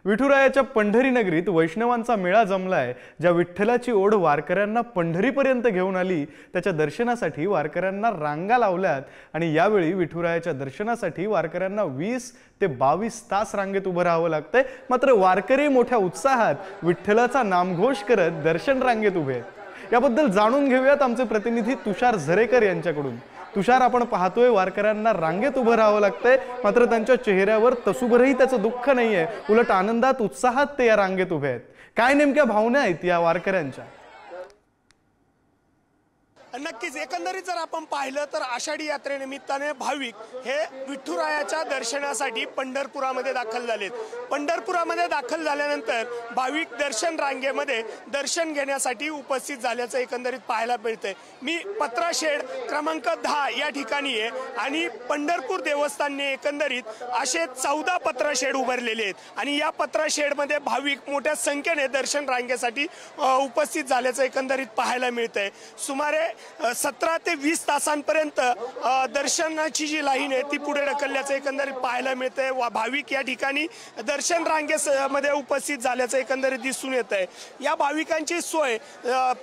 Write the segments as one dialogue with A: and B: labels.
A: विठुरायाच्या पंढरी नगरीत वैष्णवांचा मेळा जमलाय। ज्या विठ्ठलाची ओढ वारकऱ्यांना पंढरीपर्यंत घेऊन आली त्याच्या दर्शनासाठी वारकऱ्यांना रांगा लावल्यात आणि यावेळी विठुरायाच्या दर्शनासाठी वारकऱ्यांना 20 ते 22 तास रांगेत उभं राहावं लागतंय। मात्र वारकरी मोठ्या उत्साहात विठ्ठलाचा नामघोष करत दर्शन रांगेत उभे आहेत। याबद्दल जाणून घेऊयात आमचे प्रतिनिधी तुषार झरेकर यांच्याकडून। तुषार, आपण पाहतोय वारकऱ्यांना रांगेत उभं राहावं लागतंय, मात्र त्यांच्या चेहऱ्यावर तसूभरही त्याचं दुःख नाहीये, उलट आनंदात उत्साहात ते या रांगेत उभे आहेत। काय नेमक्या भावना आहेत या वारकऱ्यांच्या?
B: नक्कीच एकंदरीत जर आपण पाहिलं तर आषाढी यात्रेनिमित्ताने भाविक हे विठुरायाच्या दर्शनासाठी पंढरपुरामध्ये दाखल झालेत। पंढरपुरामध्ये दाखल झाल्यानंतर भाविक दर्शन रांगेमध्ये दर्शन घेण्यासाठी उपस्थित झाल्याचं एकंदरीत पाहायला मिळतंय। मी पत्राशेड क्रमांक 10 या ठिकाणी आहे आणि पंढरपूर देवस्थानने एकंदरीत असे 14 पत्राशेड उभारलेले आहेत आणि या पत्राशेडमध्ये भाविक मोठ्या संख्येने दर्शन रांगेसाठी उपस्थित झाल्याचं एकंदरीत पाहायला मिळतंय। सुमारे 17 ते 20 तासांपर्यंत दर्शनाची जी लाईन आहे ती पुढे ढकलल्याचं एकंदरीत पाहायला मिळतंय। भाविक या ठिकाणी दर्शन रांगेमध्ये उपस्थित झाल्याचं एकंदरीत दिसून येत आहे। या भाविकांची सोय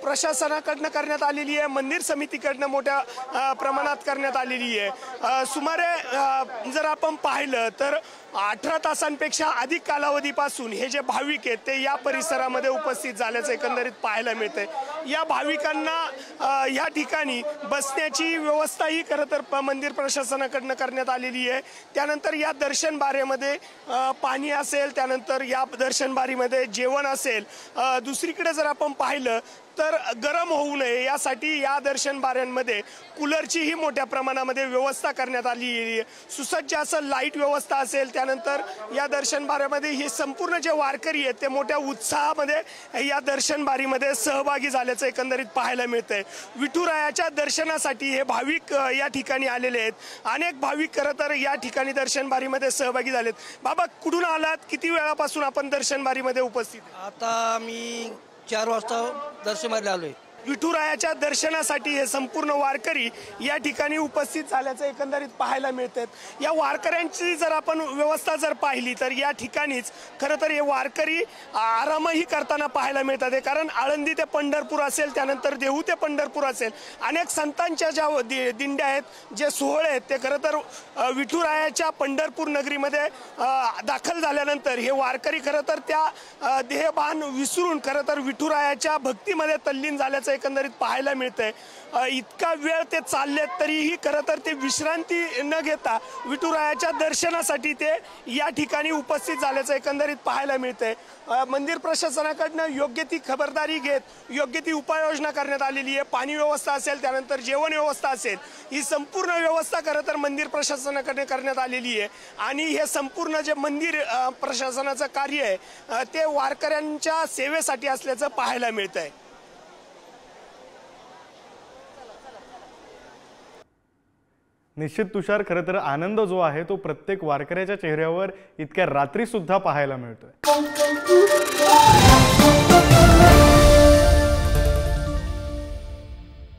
B: प्रशासनाकडनं करण्यात आलेली आहे, मंदिर समितीकडनं मोठ्या प्रमाणात करण्यात आलेली आहे। सुमारे जर आपण पाहिलं तर 18 तासांपेक्षा अधिक कालावधीपासून हे जे भाविक आहेत ते या परिसरामध्ये उपस्थित झाल्याचं एकंदरीत पाहायला मिळतंय। या भाविकांना या ठिकाणी बसण्याची व्यवस्थाही खरं तर मंदिर प्रशासनाकडनं करण्यात आलेली आहे। त्यानंतर या दर्शन बारेमध्ये पाणी असेल, त्यानंतर या दर्शन बारीमध्ये जेवण असेल। दुसरीकडे जर आपण पाहिलं तर गरम होऊ नये यासाठी या दर्शन बाऱ्यांमध्ये कूलरचीही मोठ्या प्रमाणामध्ये व्यवस्था करण्यात आली आहे। सुसज्ज असं लाईट व्यवस्था असेल, त्यानंतर या दर्शन बाऱ्यामध्ये हे संपूर्ण जे वारकरी आहेत ते मोठ्या उत्साहामध्ये या दर्शन बारीमध्ये सहभागी झाल्याचं एकंदरीत पाहायला मिळतंय। विठुरायाच्या दर्शनासाठी हे भाविक या ठिकाणी आलेले आहेत। अनेक भाविक खरं तर या ठिकाणी दर्शन बारीमध्ये सहभागी झालेत। बाबा, कुठून आलात? किती वेळापासून आपण दर्शन बारीमध्ये उपस्थित?
C: आता मी 4 वाजता दर्शन बारीला आलोय।
B: विठुरायाच्या दर्शनासाठी हे संपूर्ण वारकरी या ठिकाणी उपस्थित झाल्याचं एकंदरीत पाहायला मिळतात। या वारकऱ्यांची जर आपण व्यवस्था जर पाहिली तर या ठिकाणीच खरं तर हे वारकरी आरामही करताना पाहायला मिळतात। कारण आळंदी ते पंढरपूर असेल, त्यानंतर देहू ते पंढरपूर असेल, अनेक संतांच्या ज्या दिंड्या आहेत, जे सोहळे आहेत ते खरं तर विठुरायाच्या पंढरपूर नगरीमध्ये दाखल झाल्यानंतर हे वारकरी खरं तर त्या देहभान विसरून खरं तर विठुरायाच्या भक्तीमध्ये तल्लीन झाल्याचं एकंदरीत पाहायला मिळतंय। इतका वेळ ते चाललेत तरीही खरं तर ते विश्रांती न घेता विठुरायाच्या दर्शनासाठी ते या ठिकाणी उपस्थित झाल्याचं एकंदरीत पाहायला मिळतंय। मंदिर प्रशासनाकडनं योग्य ती खबरदारी घेत योग्य ती उपाययोजना करण्यात आलेली आहे। पाणी व्यवस्था असेल, त्यानंतर जेवण व्यवस्था असेल, ही संपूर्ण व्यवस्था खरं तर मंदिर प्रशासनाकडे करण्यात आलेली आहे आणि हे संपूर्ण जे मंदिर प्रशासनाचं कार्य आहे ते वारकऱ्यांच्या सेवेसाठी असल्याचं पाहायला मिळतंय।
A: निश्चित तुषार, खरं तर आनंद जो आहे तो प्रत्येक वारकऱ्याच्या चेहऱ्यावर इतक्या रात्री सुद्धा पाहायला मिळतोय।